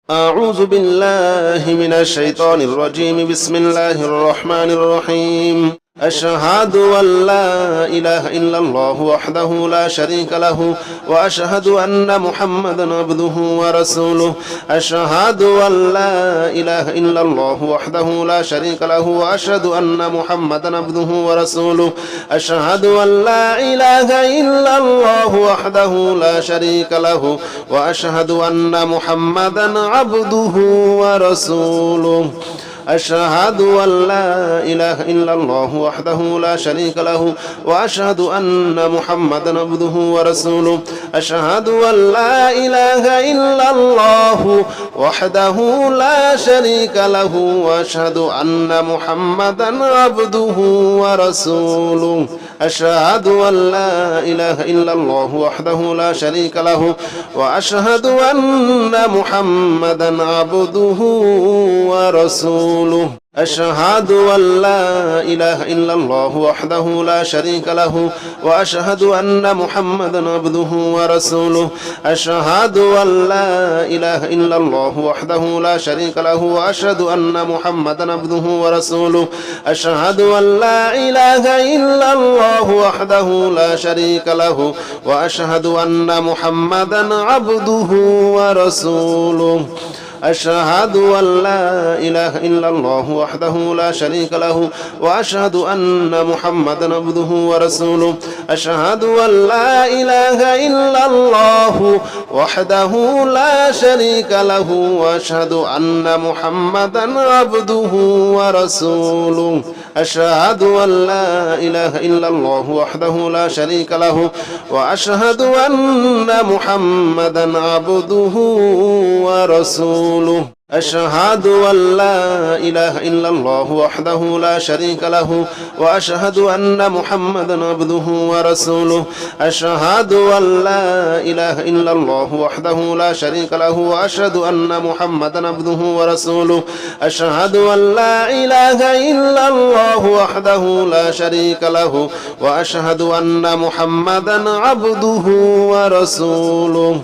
أعوذ بالله من الشيطان الرجيم. بسم الله الرحمن الرحيم. أشهد أن لا إله إلا الله وحده لا شريك له وأشهد أن محمدا عبده ورسوله. أشهد أن لا إله إلا الله وحده لا شريك له وأشهد أن محمدا عبده ورسوله. أشهد أن لا إله إلا الله وحده لا شريك له وأشهد أن محمدا عبده ورسوله. أشهد أن لا إله إلا الله وحده لا شريك له وأشهد أن محمدا عبده ورسوله. أشهد أن لا إله إلا الله وحده لا شريك له وأشهد أن محمدا عبده ورسوله. أشهد أن لا إله إلا الله وحده لا شريك له وأشهد أن محمدا عبده ورسوله. أشهد أن لا إله إلا الله وحده لا شريك له وأشهد أن محمدا عبده ورسوله. أشهد أن لا إله إلا الله وحده لا شريك له وأشهد أن محمدا عبده ورسوله. أشهد أن لا إله إلا الله وحده لا شريك له وأشهد أن محمدا عبده ورسوله. أشهد أن لا إله إلا الله وحده لا شريك له وأشهد أن محمدا عبده ورسوله. أشهد أن لا إله إلا الله وحده لا شريك له وأشهد أن محمدا عبده ورسوله. أشهد أن لا إله إلا الله وحده لا شريك له وأشهد أن محمدا عبده ورسوله. أشهد أن لا إله إلا الله وحده لا شريك له وأشهد أن محمدا عبده ورسوله. أشهد أن لا إله إلا الله وحده لا شريك له وأشهد أن محمدا عبده ورسوله. أشهد أن لا إله إلا الله وحده لا شريك له وأشهد أن محمدا عبده ورسوله.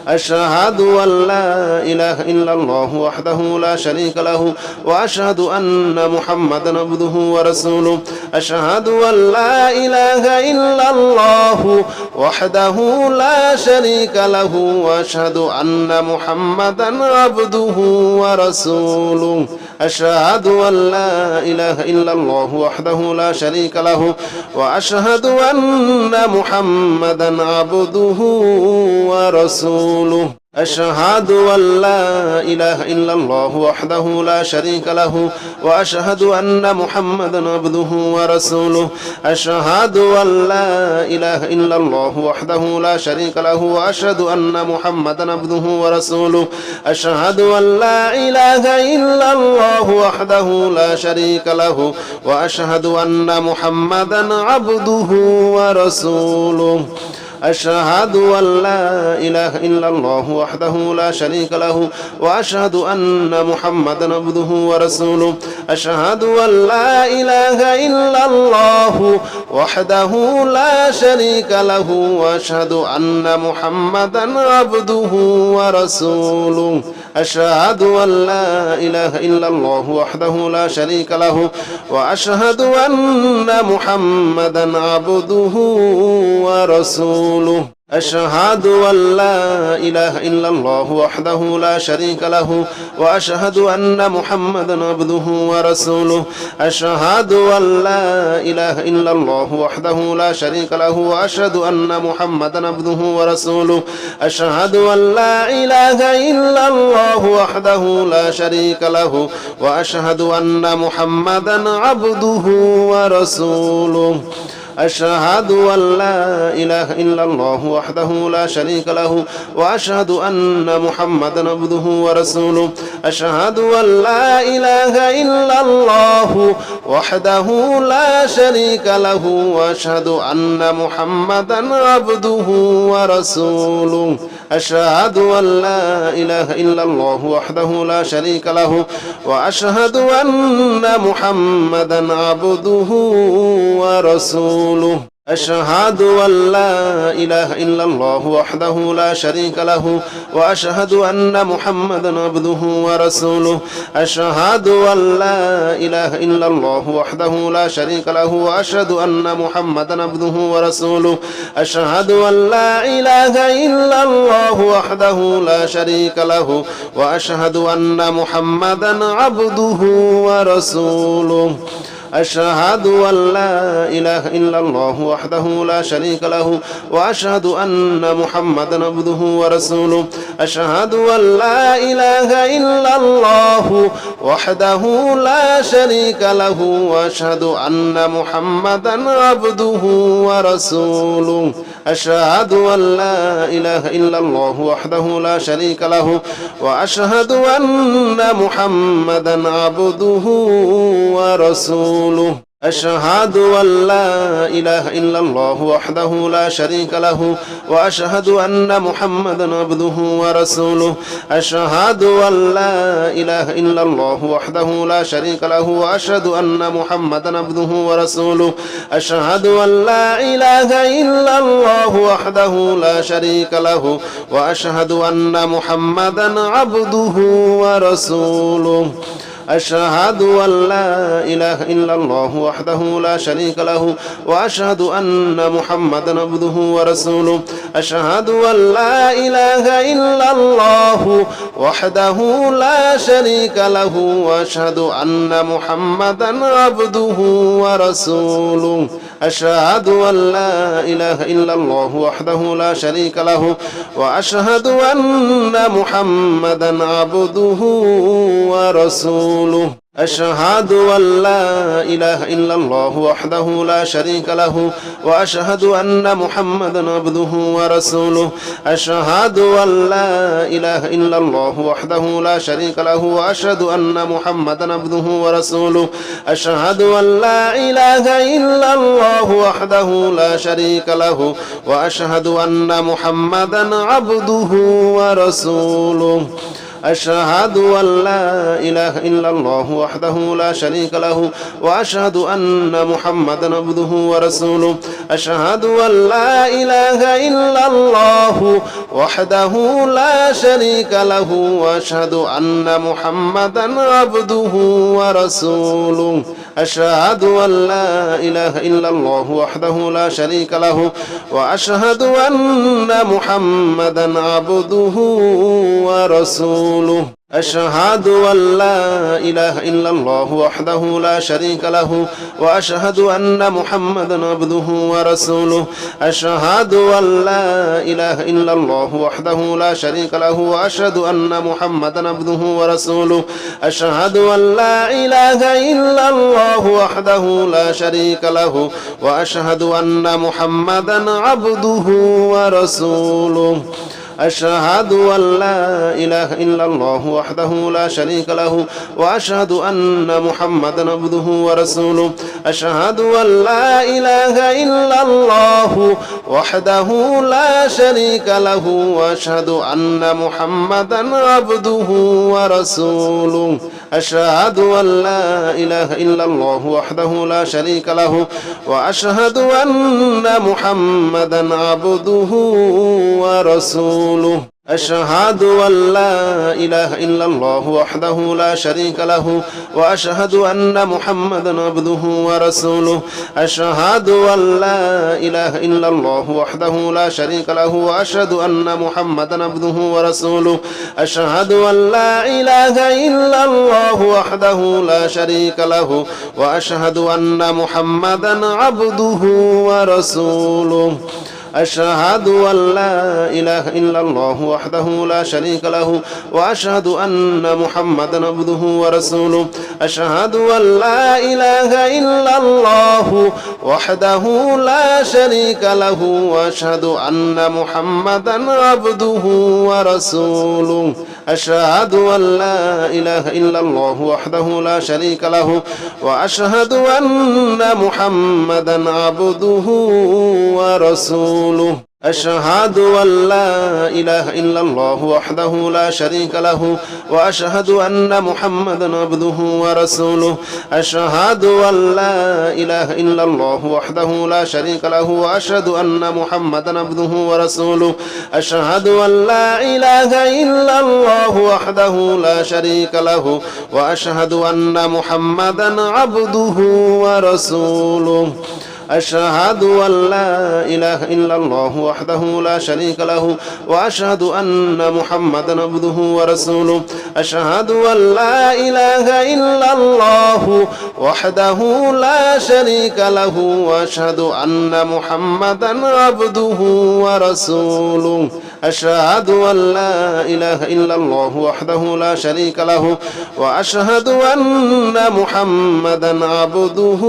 أشهد أن لا إله إلا الله وحده لا شريك له وأشهد أن محمدا عبده ورسوله. أشهد أن لا إله إلا الله وحده لا شريك له وأشهد أن محمدا عبده ورسوله. أشهد أن لا إله إلا الله وحده لا شريك له وأشهد أن محمدا عبده ورسوله. أشهد أن لا إله إلا الله وحده لا شريك له وأشهد أن محمدا عبده ورسوله. أشهد أن لا إله إلا الله وحده لا شريك له وأشهد أن محمدا عبده ورسوله. أشهد أن لا إله إلا الله وحده لا شريك له وأشهد أن محمدا عبده ورسوله. أشهد أن لا إله إلا الله وحده لا شريك له وأشهد أن محمدا عبده ورسوله. أشهد أن لا إله إلا الله وحده لا شريك له وأشهد أن محمدا عبده ورسوله. أشهد أن لا إله إلا الله وحده لا شريك له وأشهد أن محمدا عبده ورسوله. أشهد أن لا إله إلا الله وحده لا شريك له وأشهد أن محمدا عبده ورسوله. أشهد أن لا إله إلا الله وحده لا شريك له وأشهد أن محمدا عبده ورسوله. أشهد أن لا إله إلا الله وحده لا شريك له وأشهد أن محمدا عبده ورسوله. أشهد أن لا إله إلا الله وحده لا شريك له وأشهد أن محمدا عبده ورسوله. أشهد أن لا إله إلا الله وحده لا شريك له وأشهد أن محمدا عبده ورسوله. أشهد أن لا إله إلا الله وحده لا شريك له وأشهد أن محمدا عبده ورسوله. أشهد أن لا إله إلا الله وحده لا شريك له وأشهد أن محمدا عبده ورسوله أشهد أن لا إله إلا الله وحده لا شريك له وأشهد أن محمدا عبده ورسوله أشهد أن لا إله إلا الله وحده لا شريك له وأشهد أن محمدا عبده ورسوله أشهد أن لا إله إلا الله وحده لا شريك له وأشهد أن محمدا عبده ورسوله أشهد أن لا إله إلا الله وحده لا شريك له وأشهد أن محمدا عبده ورسوله أشهد أن لا إله إلا الله وحده لا شريك له وأشهد أن محمدا عبده ورسوله أشهد أن لا إله إلا الله وحده لا شريك له وأشهد أن محمدا عبده ورسوله أشهد أن لا إله إلا الله وحده لا شريك له وأشهد أن محمدا عبده ورسوله أشهد أن لا إله إلا الله وحده لا شريك له وأشهد أن محمدا عبده ورسوله أشهد أن لا إله إلا الله وحده لا شريك له وأشهد أن محمدا عبده ورسوله أشهد أن لا إله إلا الله وحده لا شريك له وأشهد أن محمدا عبده ورسوله أشهد أن لا إله إلا الله وحده لا شريك له وأشهد أن محمدا عبده ورسوله أشهد أن لا إله إلا الله وحده لا شريك له وأشهد أن محمدا عبده ورسوله أشهد أن لا إله إلا الله وحده لا شريك له وأشهد أن محمدا عبده ورسوله أشهد أن لا إله إلا الله وحده لا شريك له وأشهد أن محمدا عبده ورسوله أشهد أن لا إله إلا الله وحده لا شريك له وأشهد أن محمدا عبده ورسوله أشهد أن لا إله إلا الله وحده لا شريك له وأشهد أن محمدا عبده ورسوله أشهد أن لا إله إلا الله وحده لا شريك له وأشهد أن محمدا عبده ورسوله أشهد أن لا إله إلا الله وحده لا شريك له وأشهد أن محمدا عبده ورسوله أشهد أن لا إله إلا الله وحده لا شريك له وأشهد أن محمدا عبده ورسوله أشهد أن لا إله إلا الله وحده لا شريك له وأشهد أن محمدا عبده ورسوله أشهد أن لا إله إلا الله وحده لا شريك له وأشهد أن محمدا عبده ورسوله أشهد أن لا إله إلا الله وحده لا شريك له وأشهد أن محمدا عبده ورسوله أشهد أن لا إله إلا الله وحده لا شريك له وأشهد أن محمدا عبده ورسوله أشهد أن لا إله إلا الله وحده لا شريك له وأشهد أن محمدا عبده ورسوله أشهد أن لا إله إلا الله وحده لا شريك له وأشهد أن محمدا عبده ورسوله أشهد أن لا إله إلا الله وحده لا شريك له وأشهد أن محمدا عبده ورسوله أشهد أن لا إله إلا الله وحده لا شريك له وأشهد أن محمدا عبده ورسوله أشهد أن لا إله إلا الله وحده لا شريك له وأشهد أن محمدا عبده ورسوله أشهد أن لا إله إلا الله وحده لا شريك له وأشهد أن محمدا عبده ورسوله أشهد أن لا إله إلا الله وحده لا شريك له وأشهد أن محمدا عبده ورسوله أشهد أن لا إله إلا الله وحده لا شريك له وأشهد أن محمدا عبده ورسوله أشهد أن لا إله إلا الله وحده لا شريك له وأشهد أن محمدا عبده ورسوله أشهد أن لا إله إلا الله وحده لا شريك له وأشهد أن محمدا عبده ورسوله أشهد أن لا إله إلا الله وحده لا شريك له وأشهد أن محمدا عبده ورسوله أشهد أن لا إله إلا الله وحده لا شريك له وأشهد أن محمدا عبده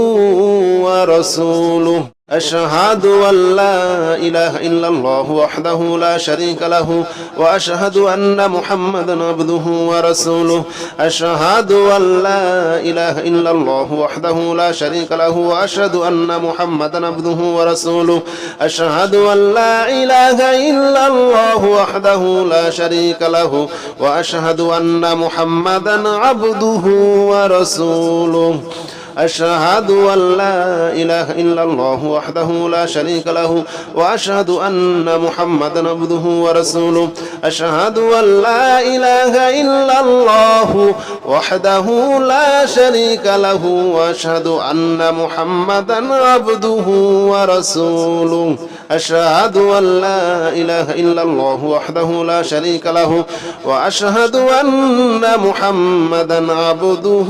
ورسوله أشهد أن لا إله إلا الله وحده لا شريك له وأشهد أن محمدا عبده ورسوله أشهد أن لا إله إلا الله وحده لا شريك له وأشهد أن محمدا عبده ورسوله أشهد أن لا إله إلا الله وحده لا شريك له وأشهد أن محمدا عبده ورسوله أشهد أن لا إله إلا الله وحده لا شريك له وأشهد أن محمدا عبده ورسوله أشهد أن لا إله إلا الله وحده لا شريك له وأشهد أن محمدا عبده ورسوله أشهد أن لا إله إلا الله وحده لا شريك له وأشهد أن محمدا عبده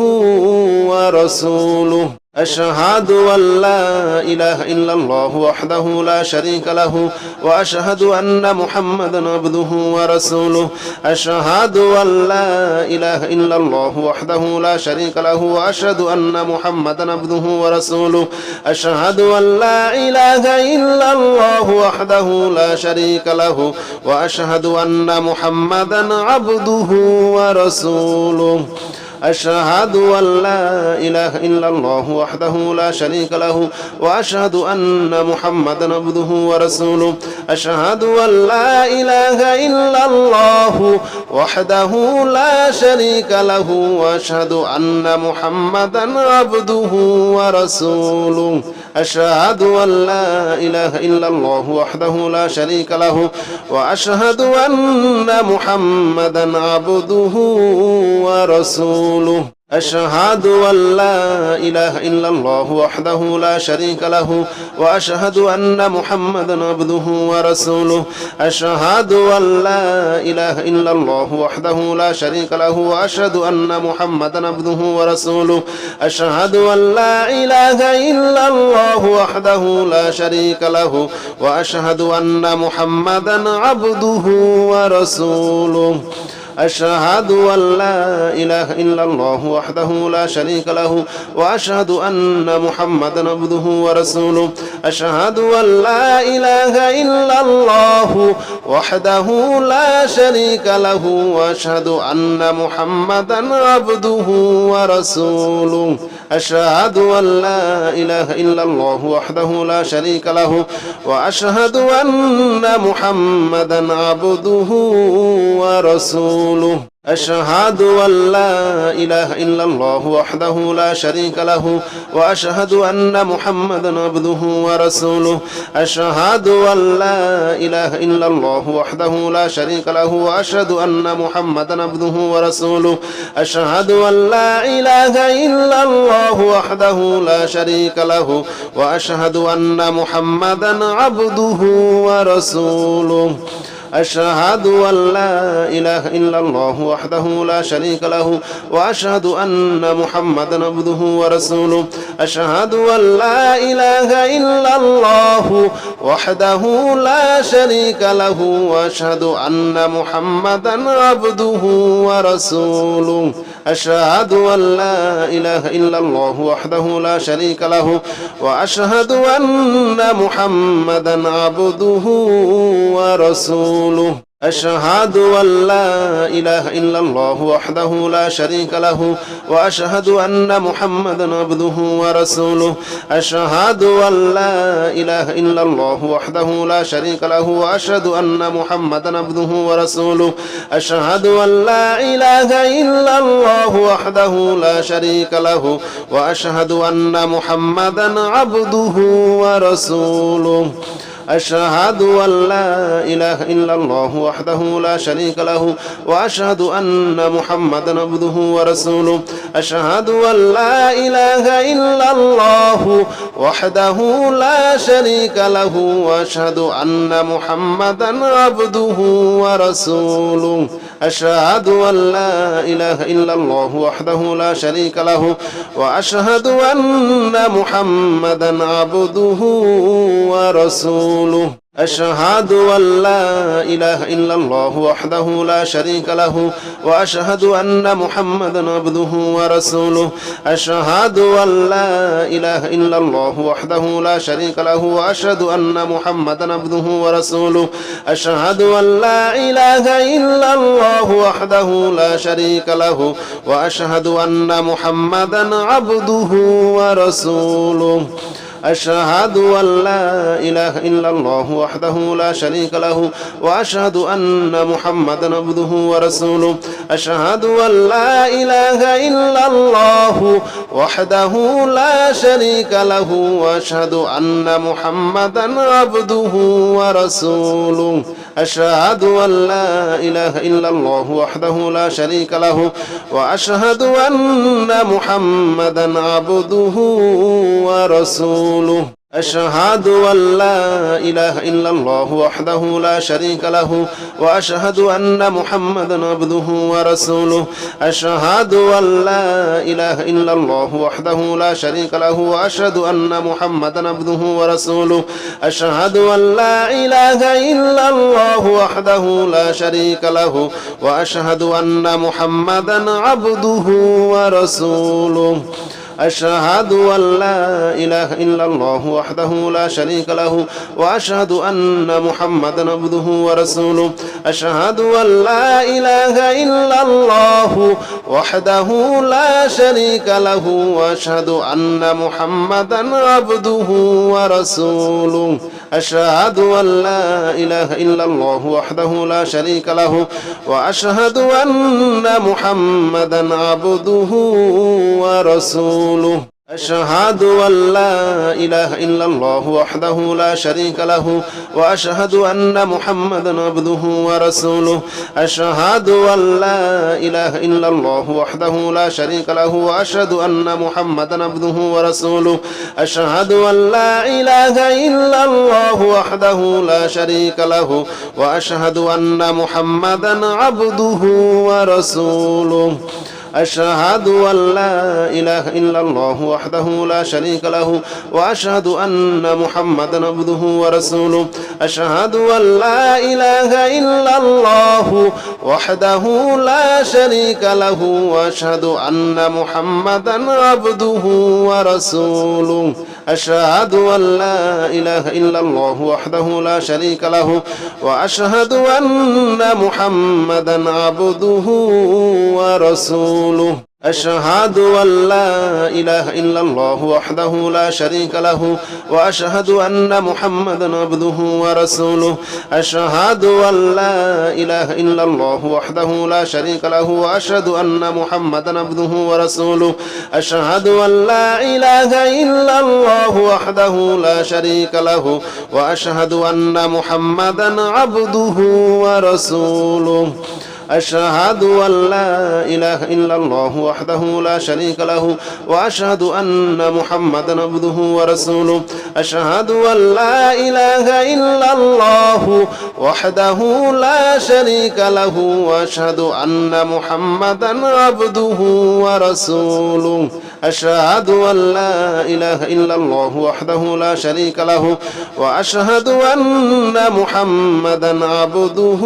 ورسوله أشهد أن لا إله إلا الله وحده لا شريك له وأشهد أن محمدا عبده ورسوله أشهد أن لا إله إلا الله وحده لا شريك له وأشهد أن محمدا عبده ورسوله أشهد أن لا إله إلا الله وحده لا شريك له وأشهد أن محمدا عبده ورسوله أشهد أن لا إله إلا الله وحده لا شريك له وأشهد أن محمدا عبده ورسوله أشهد أن لا إله إلا الله وحده لا شريك له وأشهد أن محمدا عبده ورسوله أشهد أن لا إله إلا الله وحده لا شريك له وأشهد أن محمدا عبده ورسوله أشهد أن لا إله إلا الله وحده لا شريك له وأشهد أن محمدا عبده ورسوله أشهد أن لا إله إلا الله وحده لا شريك له وأشهد أن محمدا عبده ورسوله أشهد أن لا إله إلا الله وحده لا شريك له وأشهد أن محمدا عبده ورسوله أشهد أن لا إله إلا الله وحده لا شريك له وأشهد أن محمدا عبده ورسوله أشهد أن لا إله إلا الله وحده لا شريك له وأشهد أن محمدا عبده ورسوله أشهد أن لا إله إلا الله وحده لا شريك له وأشهد أن محمدا عبده ورسوله أشهد أن لا إله إلا الله وحده لا شريك له وأشهد أن محمدا عبده ورسوله أشهد أن لا إله إلا الله وحده لا شريك له وأشهد أن محمدا عبده ورسوله أشهد أن لا إله إلا الله وحده لا شريك له وأشهد أن محمدا عبده ورسوله أشهد أن لا إله إلا الله وحده لا شريك له وأشهد أن محمدا عبده ورسوله أشهد أن لا إله إلا الله وحده لا شريك له وأشهد أن محمدا عبده ورسوله أشهد أن لا إله إلا الله وحده لا شريك له وأشهد أن محمدا عبده ورسوله أشهد أن لا إله إلا الله وحده لا شريك له وأشهد أن محمدا عبده ورسوله أشهد أن لا إله إلا الله وحده لا شريك له وأشهد أن محمدا عبده ورسوله أشهد أن لا إله إلا الله وحده لا شريك له وأشهد أن محمدا عبده ورسوله أشهد أن لا إله إلا الله وحده لا شريك له وأشهد أن محمدا عبده ورسوله أشهد أن لا إله إلا الله وحده لا شريك له وأشهد أن محمدا عبده ورسوله أشهد أن لا إله إلا الله وحده لا شريك له وأشهد أن محمدا عبده ورسوله أشهد أن لا إله إلا الله وحده لا شريك له وأشهد أن محمدا عبده ورسوله أشهد أن لا إله إلا الله وحده لا شريك له وأشهد أن محمدا عبده ورسوله أشهد أن لا إله إلا الله وحده لا شريك له وأشهد أن محمدا عبده ورسوله أشهد أن لا إله إلا الله وحده لا شريك له وأشهد أن محمدا عبده ورسوله أشهد أن لا إله إلا الله وحده لا شريك له وأشهد أن محمدا عبده ورسوله أشهد أن لا إله إلا الله وحده لا شريك له وأشهد أن محمدا عبده ورسوله أشهد أن لا إله إلا الله وحده لا شريك له وأشهد أن محمدا عبده ورسوله أشهد أن لا إله إلا الله وحده لا شريك له وأشهد أن محمدا عبده ورسوله أشهد أن لا إله إلا الله وحده لا شريك له وأشهد أن محمدا عبده ورسوله أشهد أن لا إله إلا الله وحده لا شريك له وأشهد أن محمدا عبده ورسوله أشهد أن لا إله إلا الله وحده لا شريك له وأشهد أن محمدا عبده ورسوله أشهد أن لا إله إلا الله وحده لا شريك له وأشهد أن محمدا عبده ورسوله أشهد أن لا إله إلا الله وحده لا شريك له وأشهد أن محمدا عبده ورسوله أشهد أن لا إله إلا الله وحده لا شريك له وأشهد أن محمدا عبده ورسوله أشهد أن لا إله إلا الله وحده لا شريك له وأشهد أن محمدا عبده ورسوله أشهد أن لا إله إلا الله وحده لا شريك له وأشهد أن محمدا عبده ورسوله أشهد أن لا إله إلا الله وحده لا شريك له وأشهد أن محمدا عبده ورسوله أشهد أن لا إله إلا الله وحده لا شريك له وأشهد أن محمدا عبده ورسوله أشهد أن لا إله إلا الله وحده لا شريك له وأشهد أن محمدا عبده ورسوله أشهد أن لا إله إلا الله وحده لا شريك له وأشهد أن محمدا عبده ورسوله أشهد أن لا إله إلا الله وحده لا شريك له وأشهد أن محمدا عبده ورسوله أشهد أن لا إله إلا الله وحده لا شريك له وأشهد أن محمدا عبده ورسوله أشهد أن لا إله إلا الله وحده لا شريك له وأشهد أن محمدا عبده ورسوله أشهد أن لا إله إلا الله وحده لا شريك له وأشهد أن محمدا عبده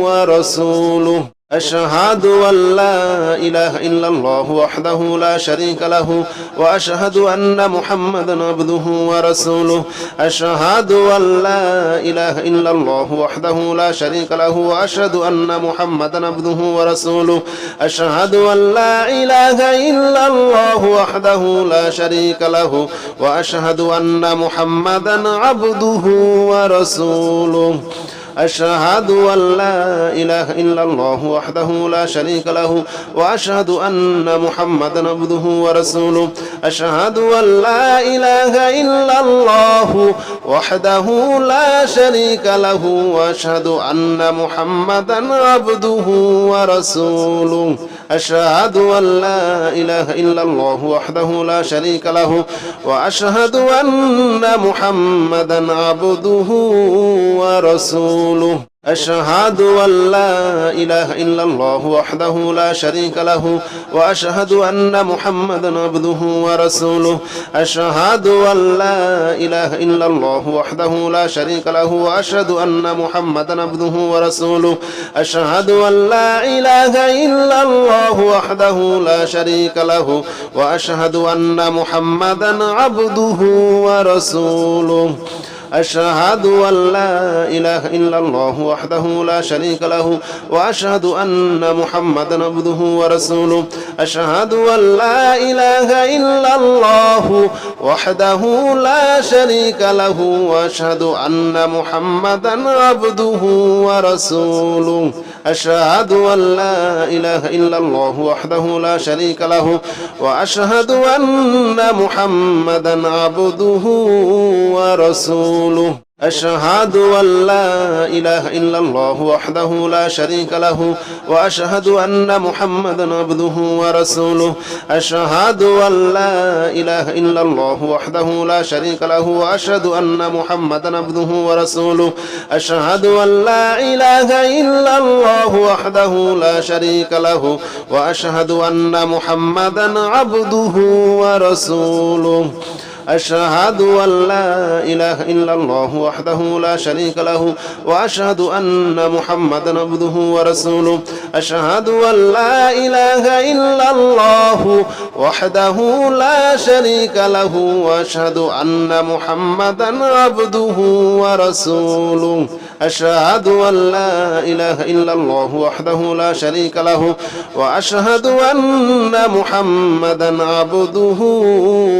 ورسوله أشهد أن لا إله إلا الله وحده لا شريك له وأشهد أن محمدا عبده ورسوله أشهد أن لا إله إلا الله وحده لا شريك له وأشهد أن محمدا عبده ورسوله أشهد أن لا إله إلا الله وحده لا شريك له وأشهد أن محمدا عبده ورسوله أشهد أن لا إله إلا الله وحده لا شريك له وأشهد أن محمدا عبده ورسوله أشهد أن لا إله إلا الله وحده لا شريك له وأشهد أن محمدا عبده ورسوله أشهد أن لا إله إلا الله وحده لا شريك له وأشهد أن محمدا عبده ورسوله أشهد أن لا إله إلا الله وحده لا شريك له وأشهد أن محمدا عبده ورسوله أشهد أن لا إله إلا الله وحده لا شريك له وأشهد أن محمدا عبده ورسوله أشهد أن لا إله إلا الله وحده لا شريك له وأشهد أن محمدا عبده ورسوله أشهد أن لا إله إلا الله وحده لا شريك له وأشهد أن محمدا عبده ورسوله أشهد أن لا إله إلا الله وحده لا شريك له وأشهد أن محمدا عبده ورسوله أشهد أن لا إله إلا الله وحده لا شريك له وأشهد أن محمدا عبده ورسوله أشهد أن لا إله إلا الله وحده لا شريك له وأشهد أن محمدا عبده ورسوله أشهد أن لا إله إلا الله وحده لا شريك له وأشهد أن محمدا عبده ورسوله أشهد أن لا إله إلا الله وحده لا شريك له وأشهد أن محمدا عبده ورسوله أشهد أن لا إله إلا الله وحده لا شريك له وأشهد أن محمدا عبده ورسوله أشهد أن لا إله إلا الله وحده لا شريك له وأشهد أن محمدا عبده ورسوله أشهد أن لا إله إلا الله وحده لا شريك له وأشهد أن محمدا عبده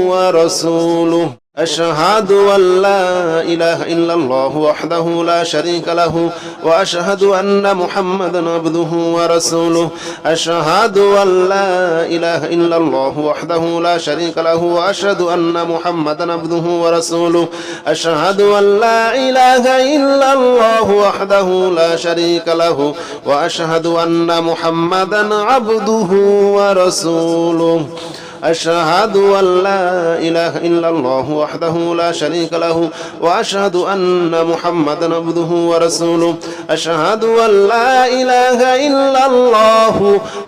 ورسوله أشهد أن لا إله إلا الله وحده لا شريك له وأشهد أن محمدا عبده ورسوله أشهد أن لا إله إلا الله وحده لا شريك له وأشهد أن محمدا عبده ورسوله أشهد أن لا إله إلا الله وحده لا شريك له وأشهد أن محمدا عبده ورسوله أشهد أن لا إله إلا الله وحده لا شريك له وأشهد أن محمدا عبده ورسوله أشهد أن لا إله إلا الله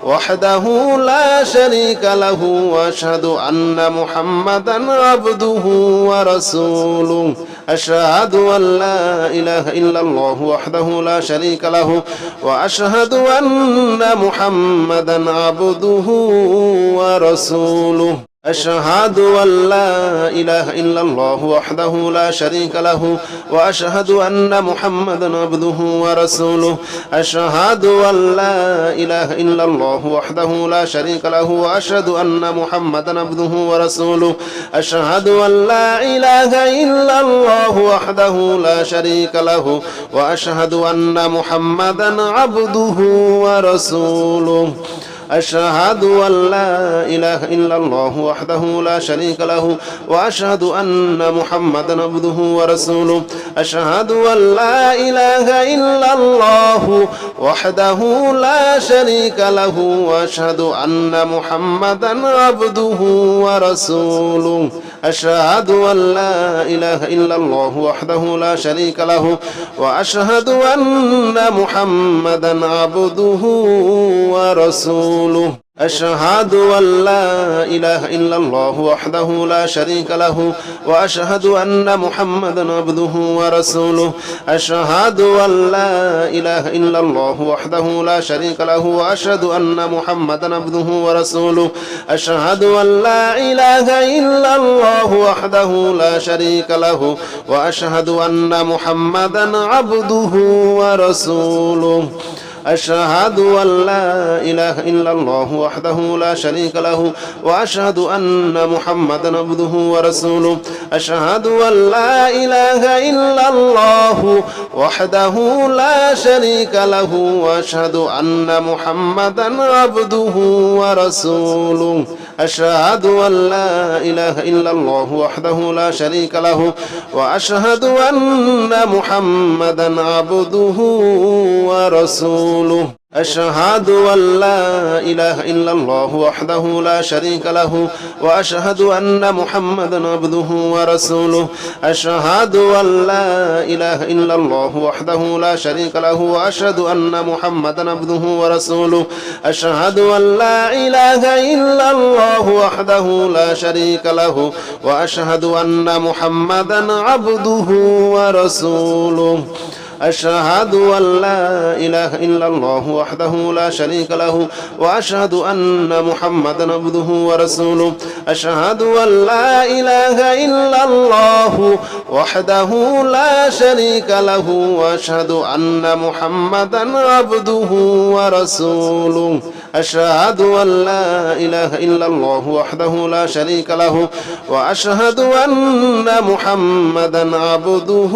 وحده لا شريك له وأشهد أن محمدا عبده ورسوله أشهد أن لا إله إلا الله وحده لا شريك له وأشهد أن محمدا عبده ورسوله أشهد أن لا إله إلا الله وحده لا شريك له وأشهد أن محمدا عبده ورسوله أشهد أن لا إله إلا الله وحده لا شريك له وأشهد أن محمدا عبده ورسوله أشهد أن لا إله إلا الله وحده لا شريك له وأشهد أن محمدا عبده ورسوله أشهد أن لا إله إلا الله وحده لا شريك له وأشهد أن محمدا عبده ورسوله أشهد أن لا إله إلا الله وحده لا شريك له وأشهد أن محمدا عبده ورسوله أشهد أن لا إله إلا الله وحده لا شريك له وأشهد أن محمدا عبده ورسوله أشهد أن لا إله إلا الله وحده لا شريك له وأشهد أن محمدا عبده ورسوله أشهد أن لا إله إلا الله وحده لا شريك له وأشهد أن محمدا عبده ورسوله أشهد أن لا إله إلا الله وحده لا شريك له وأشهد أن محمدا عبده ورسوله أشهد أن لا إله إلا الله وحده لا شريك له وأشهد أن محمدا عبده ورسوله أشهد أن لا إله إلا الله وحده لا شريك له وأشهد أن محمدا عبده ورسوله أشهد أن لا إله إلا الله وحده لا شريك له وأشهد أن محمدا عبده ورسوله أشهد أن لا إله إلا الله وحده لا شريك له وأشهد أن محمدا عبده ورسوله أشهد أن لا إله إلا الله وحده لا شريك له وأشهد أن محمدا عبده ورسوله أشهد أن لا إله إلا الله وحده لا شريك له وأشهد أن محمدا عبده ورسوله أشهد أن لا إله إلا الله وحده لا شريك له وأشهد أن محمدا عبده ورسوله أشهد أن لا إله إلا الله وحده لا شريك له وأشهد أن محمدا عبده ورسوله أشهد أن لا إله إلا الله وحده لا شريك له وأشهد أن محمدا عبده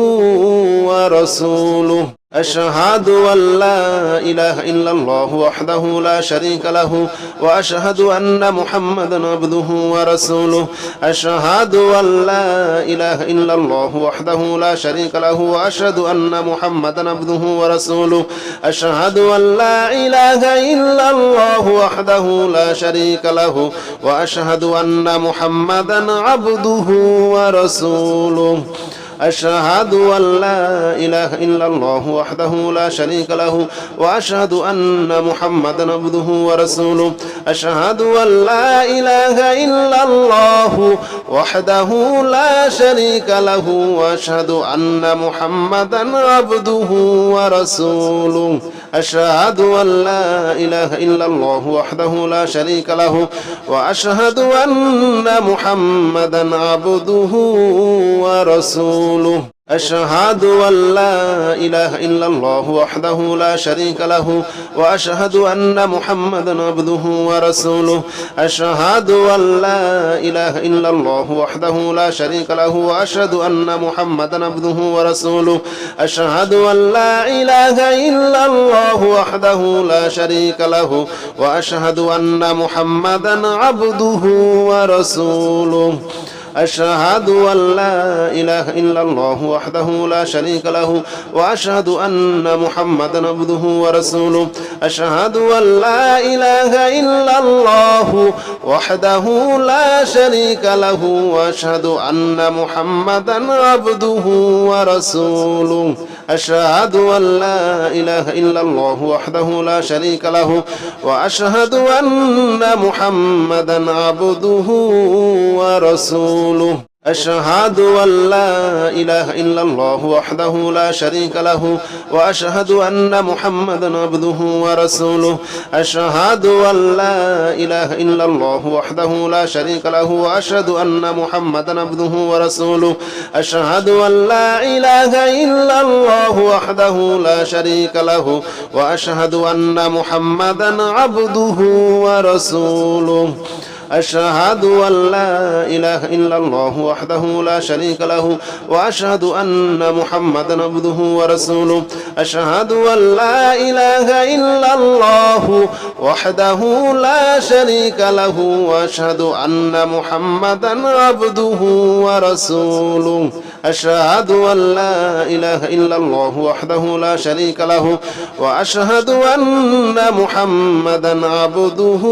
ورسوله أشهد أن لا إله إلا الله وحده لا شريك له وأشهد أن محمدا عبده ورسوله أشهد أن لا إله إلا الله وحده لا شريك له وأشهد أن محمدا عبده ورسوله أشهد أن لا إله إلا الله وحده لا شريك له وأشهد أن محمدا عبده ورسوله أشهد أن لا إله إلا الله وحده لا شريك له وأشهد أن محمدا عبده ورسوله أشهد أن لا إله إلا الله وحده لا شريك له وأشهد أن محمدا عبده ورسوله أشهد أن لا إله إلا الله وحده لا شريك له وأشهد أن محمدا عبده ورسوله أشهد أن لا إله إلا الله وحده لا شريك له وأشهد أن محمدا عبده ورسوله أشهد أن لا إله إلا الله وحده لا شريك له وأشهد أن محمدا عبده ورسوله أشهد أن لا إله إلا الله وحده لا شريك له وأشهد أن محمدا عبده ورسوله أشهد أن لا إله إلا الله وحده لا شريك له وأشهد أن محمدا عبده ورسوله أشهد أن لا إله إلا الله وحده لا شريك له وأشهد أن محمدا عبده ورسوله أشهد أن لا إله إلا الله وحده لا شريك له وأشهد أن محمدا عبده ورسوله أشهد أن لا إله إلا الله وحده لا شريك له وأشهد أن محمدا عبده ورسوله أشهد أن لا إله إلا الله وحده لا شريك له وأشهد أن محمدا عبده ورسوله أشهد أن لا إله إلا الله وحده لا شريك له وأشهد أن محمدا عبده ورسوله أشهد أن لا إله إلا الله وحده لا شريك له وأشهد أن محمدا عبده ورسوله أشهد أن لا إله إلا الله وحده لا شريك له وأشهد أن محمدا عبده ورسوله أشهد أن لا إله إلا الله وحده لا شريك له وأشهد أن محمدا عبده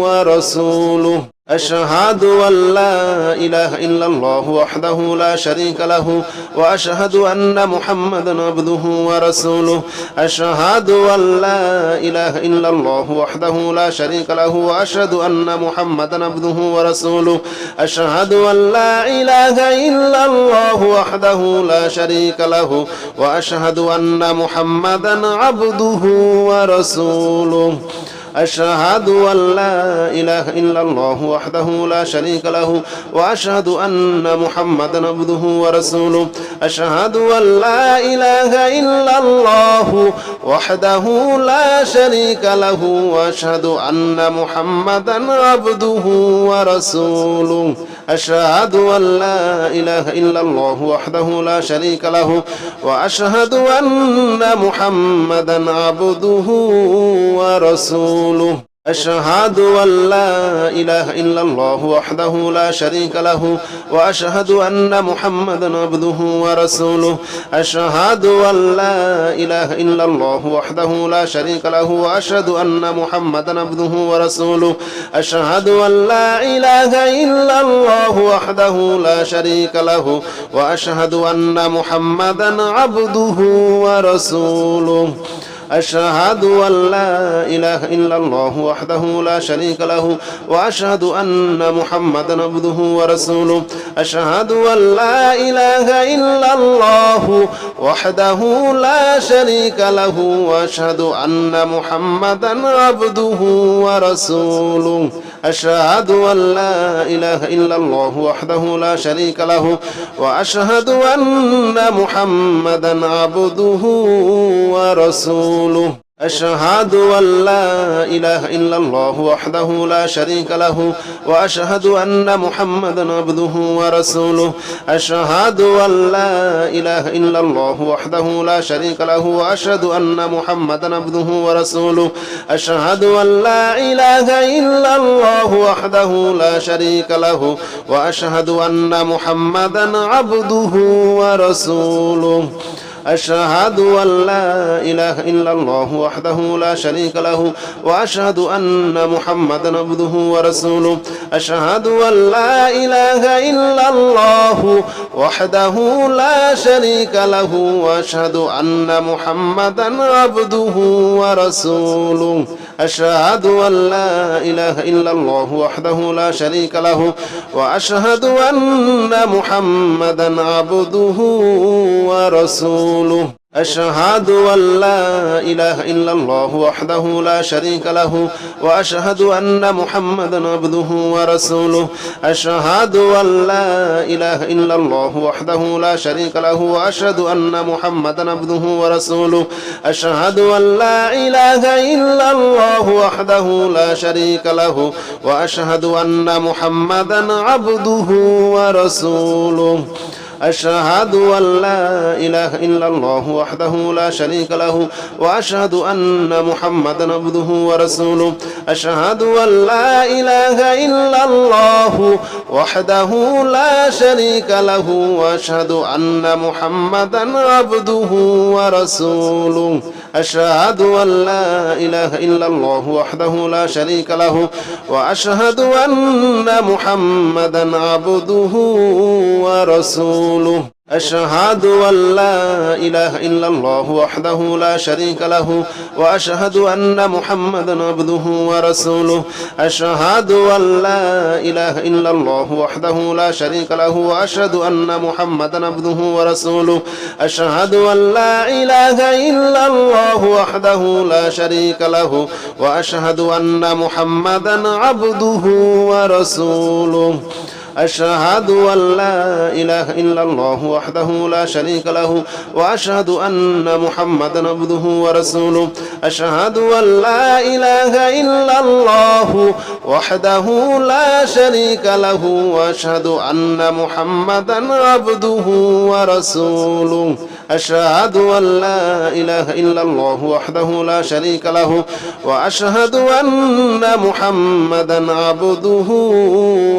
ورسوله أشهد أن لا إله إلا الله وحده لا شريك له وأشهد أن محمدا عبده ورسوله أشهد أن لا إله إلا الله وحده لا شريك له وأشهد أن محمدا عبده ورسوله أشهد أن لا إله إلا الله وحده لا شريك له وأشهد أن محمدا عبده ورسوله أشهد أن لا إله إلا الله وحده لا شريك له وأشهد أن محمدا عبده ورسوله أشهد أن لا إله إلا الله وحده لا شريك له وأشهد أن محمدا عبده ورسوله أشهد أن لا إله إلا الله وحده لا شريك له وأشهد أن محمدا عبده ورسوله أشهد أن لا إله إلا الله وحده لا شريك له وأشهد أن محمدا عبده ورسوله أشهد أن لا إله إلا الله وحده لا شريك له وأشهد أن محمدا عبده ورسوله أشهد أن لا إله إلا الله وحده لا شريك له وأشهد أن محمدا عبده ورسوله أشهد أن لا إله إلا الله وحده لا شريك له وأشهد أن محمدا عبده ورسوله أشهد أن لا إله إلا الله وحده لا شريك له وأشهد أن محمدا عبده ورسوله أشهد أن لا إله إلا الله وحده لا شريك له وأشهد أن محمدا عبده ورسوله أشهد أن لا إله إلا الله وحده لا شريك له وأشهد أن محمدا عبده ورسوله أشهد أن لا إله إلا الله وحده لا شريك له وأشهد أن محمدا عبده ورسوله أشهد أن لا إله إلا الله وحده لا شريك له وأشهد أن محمدا عبده ورسوله أشهد أن لا إله إلا الله وحده لا شريك له وأشهد أن محمدا عبده ورسوله أشهد أن لا إله إلا الله وحده لا شريك له وأشهد أن محمدا عبده ورسوله أشهد أن لا إله إلا الله وحده لا شريك له وأشهد أن محمدا عبده ورسوله أشهد أن لا إله إلا الله وحده لا شريك له وأشهد أن محمدا عبده ورسوله أشهد أن لا إله إلا الله وحده لا شريك له وأشهد أن محمدا عبده ورسوله أشهد أن لا إله إلا الله وحده لا شريك له وأشهد أن محمدا عبده ورسوله أشهد أن لا إله إلا الله وحده لا شريك له وأشهد أن محمدا عبده ورسوله أشهد أن لا إله إلا الله وحده لا شريك له وأشهد أن محمدا عبده ورسوله أشهد أن لا إله إلا الله وحده لا شريك له وأشهد أن محمدا عبده ورسوله أشهد أن لا إله إلا الله وحده لا شريك له وأشهد أن محمدا عبده ورسوله أشهد أن لا إله إلا الله وحده لا شريك له وأشهد أن محمدا عبده ورسوله أشهد أن لا إله إلا الله وحده لا شريك له وأشهد أن محمدا عبده ورسوله أشهد أن لا إله إلا الله وحده لا شريك له وأشهد أن محمدا عبده ورسوله أشهد أن لا إله إلا الله وحده لا شريك له وأشهد أن محمدا عبده ورسوله أشهد أن لا إله إلا الله وحده لا شريك له وأشهد أن محمدا عبده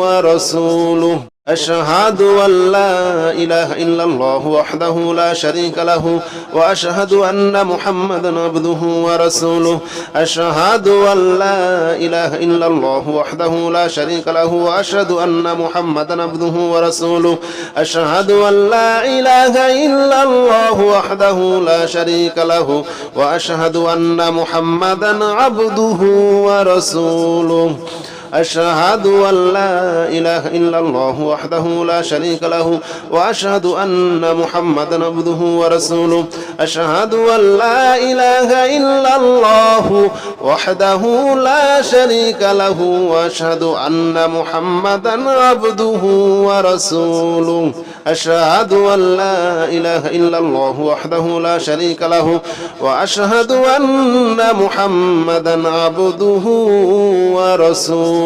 ورسوله أشهد أن لا إله إلا الله وحده لا شريك له وأشهد أن محمدا عبده ورسوله أشهد أن لا إله إلا الله وحده لا شريك له وأشهد أن محمدا عبده ورسوله أشهد أن لا إله إلا الله وحده لا شريك له وأشهد أن محمدا عبده ورسوله أشهد أن لا إله إلا الله وحده لا شريك له وأشهد أن محمدا عبده ورسوله أشهد أن لا إله إلا الله وحده لا شريك له وأشهد أن محمدا عبده ورسوله أشهد أن لا إله إلا الله وحده لا شريك له وأشهد أن محمدا عبده ورسوله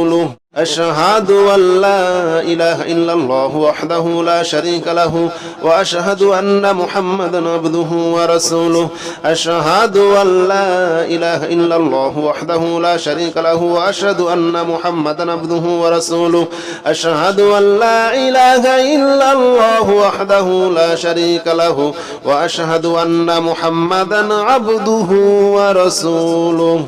أشهد أن لا إله إلا الله وحده لا شريك له وأشهد أن محمدا عبده ورسوله أشهد أن لا إله إلا الله وحده لا شريك له وأشهد أن محمدا عبده ورسوله أشهد أن لا إله إلا الله وحده لا شريك له وأشهد أن محمدا عبده ورسوله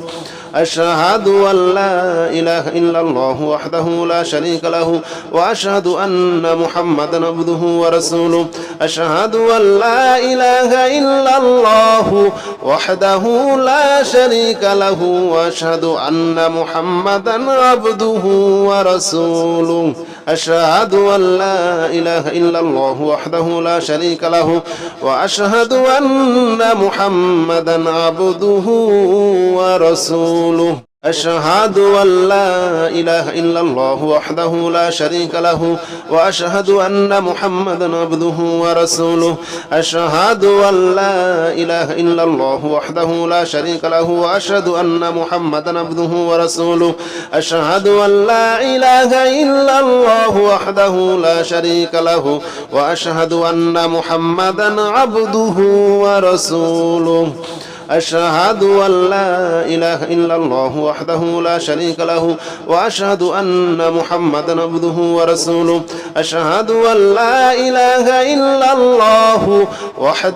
أشهد أن لا إله إلا الله وحده لا شريك له وأشهد أن محمدا عبده ورسوله أشهد أن لا إله إلا الله وحده لا شريك له وأشهد أن محمدا عبده ورسوله أشهد أن لا إله إلا الله وحده لا شريك له وأشهد أن محمدا عبده ورسوله أشهد أن لا إله إلا الله وحده لا شريك له وأشهد أن محمدا عبده ورسوله أشهد أن لا إله إلا الله وحده لا شريك له وأشهد أن محمدا عبده ورسوله أشهد أن لا إله إلا الله وحده لا شريك له وأشهد أن محمدا عبده ورسوله أشهد أن لا إله إلا الله وحده لا شريك له وأشهد أن محمدا عبده ورسوله أشهد أن لا إله إلا الله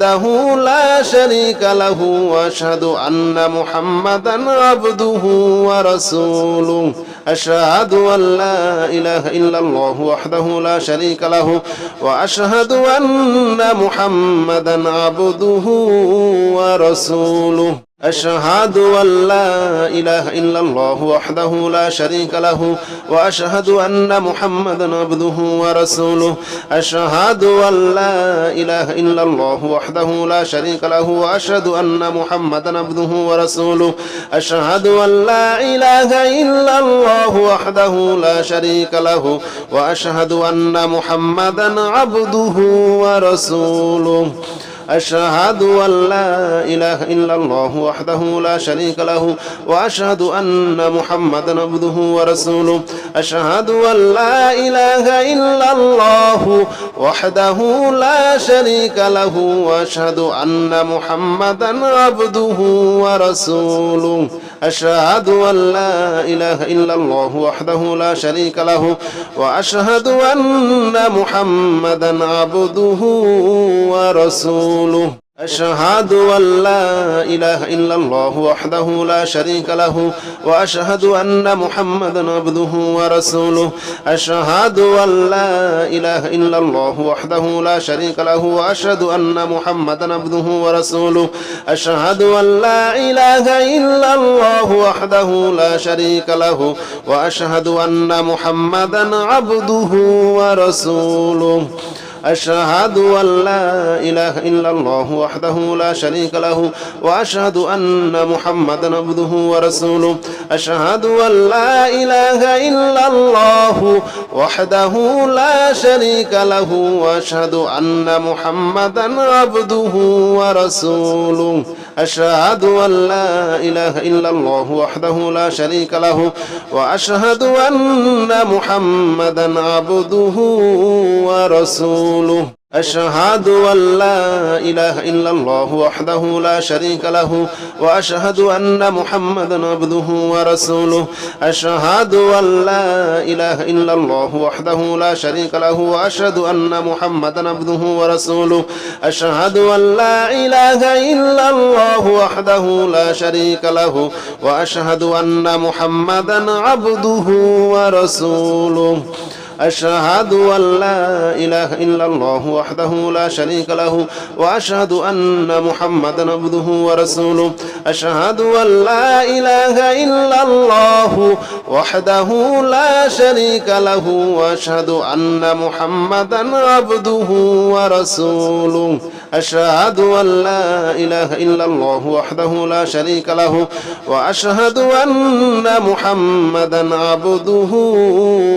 وحده لا شريك له وأشهد أن محمدا عبده ورسوله أشهد أن لا إله إلا الله وحده لا شريك له وأشهد أن محمدا عبده ورسوله أشهد أن لا إله إلا الله وحده لا شريك له وأشهد أن محمدا عبده ورسوله أشهد أن لا إله إلا الله وحده لا شريك له وأشهد أن محمدا عبده ورسوله أشهد أن لا إله إلا الله وحده لا شريك له وأشهد أن محمدا عبده ورسوله أشهد أن لا إله إلا الله وحده لا شريك له وأشهد أن محمدا عبده ورسوله أشهد أن لا إله إلا الله وحده لا شريك له وأشهد أن محمدا عبده ورسوله أشهد أن لا إله إلا الله وحده لا شريك له وأشهد أن محمدا عبده ورسوله أشهد أن لا إله إلا الله وحده لا شريك له وأشهد أن محمدا عبده ورسوله أشهد أن لا إله إلا الله وحده لا شريك له وأشهد أن محمدا عبده ورسوله أشهد أن لا إله إلا الله وحده لا شريك له وأشهد أن محمدا عبده ورسوله أشهد أن لا إله إلا الله وحده لا شريك له وأشهد أن محمدا عبده ورسوله أشهد أن لا إله إلا الله وحده لا شريك له وأشهد أن محمدا عبده ورسوله أشهد أن لا إله إلا الله وحده لا شريك له وأشهد أن محمدا عبده ورسوله أشهد أن لا إله إلا الله وحده لا شريك له وأشهد أن محمدا عبده ورسوله أشهد أن لا إله إلا الله وحده لا شريك له وأشهد أن محمدا عبده ورسوله أشهد أن لا إله إلا الله وحده لا شريك له وأشهد أن محمدا عبده ورسوله أشهد أن لا إله إلا الله وحده لا شريك له وأشهد أن محمدا عبده ورسوله أشهد أن لا إله إلا الله وحده لا شريك له وأشهد أن محمدا عبده ورسوله أشهد أن لا إله إلا الله وحده لا شريك له وأشهد أن محمدا عبده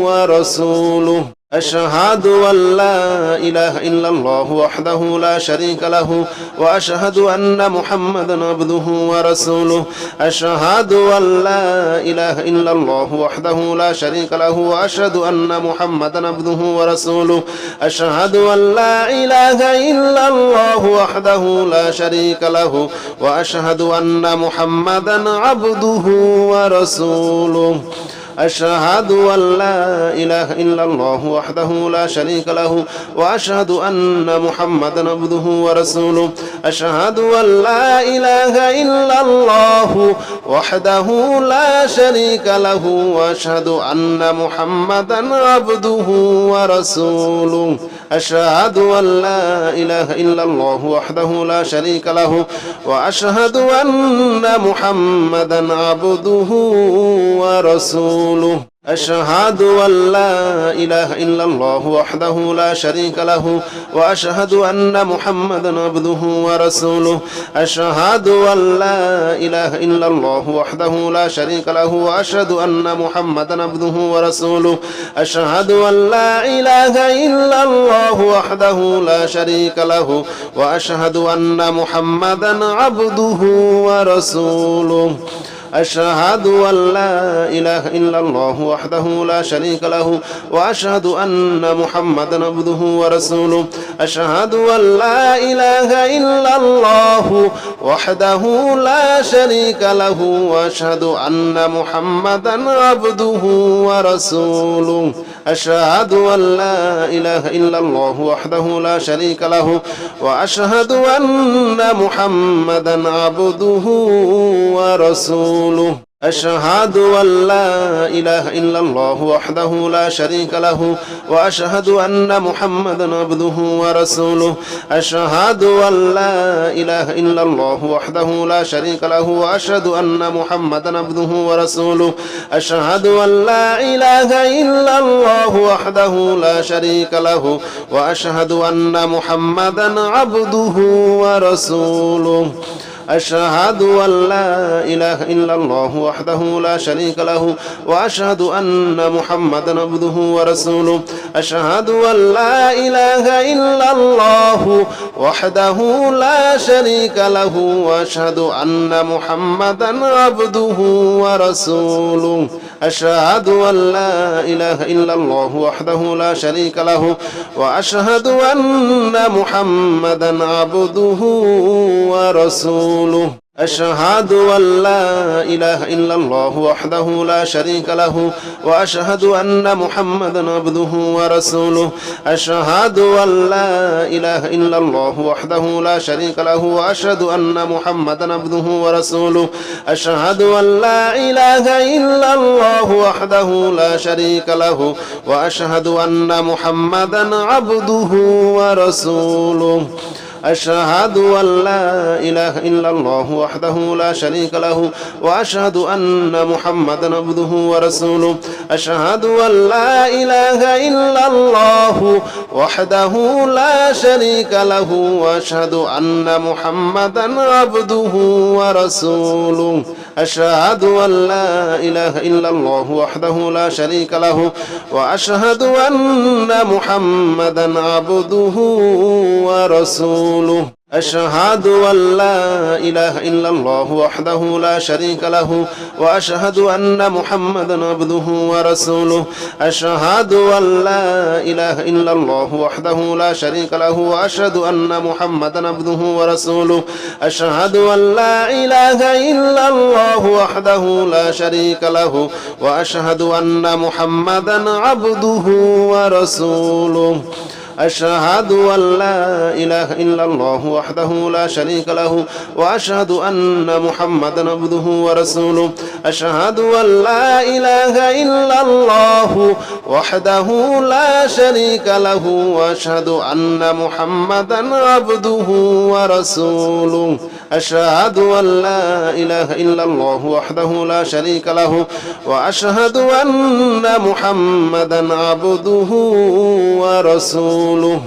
ورسوله أشهد أن لا إله إلا الله وحده لا شريك له وأشهد أن محمدا عبده ورسوله أشهد أن لا إله إلا الله وحده لا شريك له وأشهد أن محمدا عبده ورسوله أشهد أن لا إله إلا الله وحده لا شريك له وأشهد أن محمدا عبده ورسوله أشهد أن لا إله إلا الله وحده لا شريك له وأشهد أن محمدا عبده ورسوله أشهد أن لا إله إلا الله وحده لا شريك له وأشهد أن محمدا عبده ورسوله أشهد أن لا إله إلا الله وحده لا شريك له وأشهد أن محمدا عبده ورسوله أشهد أن لا إله إلا الله وحده لا شريك له وأشهد أن محمدا عبده ورسوله أشهد أن لا إله إلا الله وحده لا شريك له وأشهد أن محمدا عبده ورسوله أشهد أن لا إله إلا الله وحده لا شريك له وأشهد أن محمدا عبده ورسوله أشهد أن لا إله إلا الله وحده لا شريك له وأشهد أن محمدا عبده ورسوله أشهد أن لا إله إلا الله وحده لا شريك له وأشهد أن محمدا عبده ورسوله أشهد أن لا إله إلا الله وحده لا شريك له وأشهد أن محمدا عبده ورسوله أشهد أن لا إله إلا الله وحده لا شريك له وأشهد أن محمدا عبده ورسوله أشهد أن لا إله إلا الله وحده لا شريك له وأشهد أن محمدا عبده ورسوله أشهد أن لا إله إلا الله وحده لا شريك له وأشهد أن محمدا عبده ورسوله أشهد أن لا إله إلا الله وحده لا شريك له وأشهد أن محمدا عبده ورسوله أشهد أن لا إله إلا الله وحده لا شريك له وأشهد أن محمدا عبده ورسوله أشهد أن لا إله إلا الله وحده لا شريك له وأشهد أن محمدا عبده ورسوله أشهد أن لا إله إلا الله وحده لا شريك له وأشهد أن محمدا عبده ورسوله أشهد أن لا إله إلا الله وحده لا شريك له وأشهد أن محمدا عبده ورسوله أشهد أن لا إله إلا الله وحده لا شريك له وأشهد أن محمدا عبده ورسوله أشهد أن لا إله إلا الله وحده لا شريك له وأشهد أن محمدا عبده ورسوله أشهد أن لا إله إلا الله وحده لا شريك له وأشهد أن محمدا عبده ورسوله أشهد أن لا إله إلا الله وحده لا شريك له وأشهد أن محمدا عبده ورسوله أشهد أن لا إله إلا الله وحده لا شريك له وأشهد أن محمدا عبده ورسوله أشهد أن لا إله إلا الله وحده لا شريك له وأشهد أن محمدا عبده ورسوله أشهد أن لا إله إلا الله وحده لا شريك له وأشهد أن محمدا عبده ورسوله أشهد أن لا إله إلا الله وحده لا شريك له وأشهد أن محمدا عبده ورسوله أشهد أن لا إله إلا الله وحده لا شريك له وأشهد أن محمدا عبده ورسوله أشهد أن لا إله إلا الله وحده لا شريك له وأشهد أن محمدا عبده ورسوله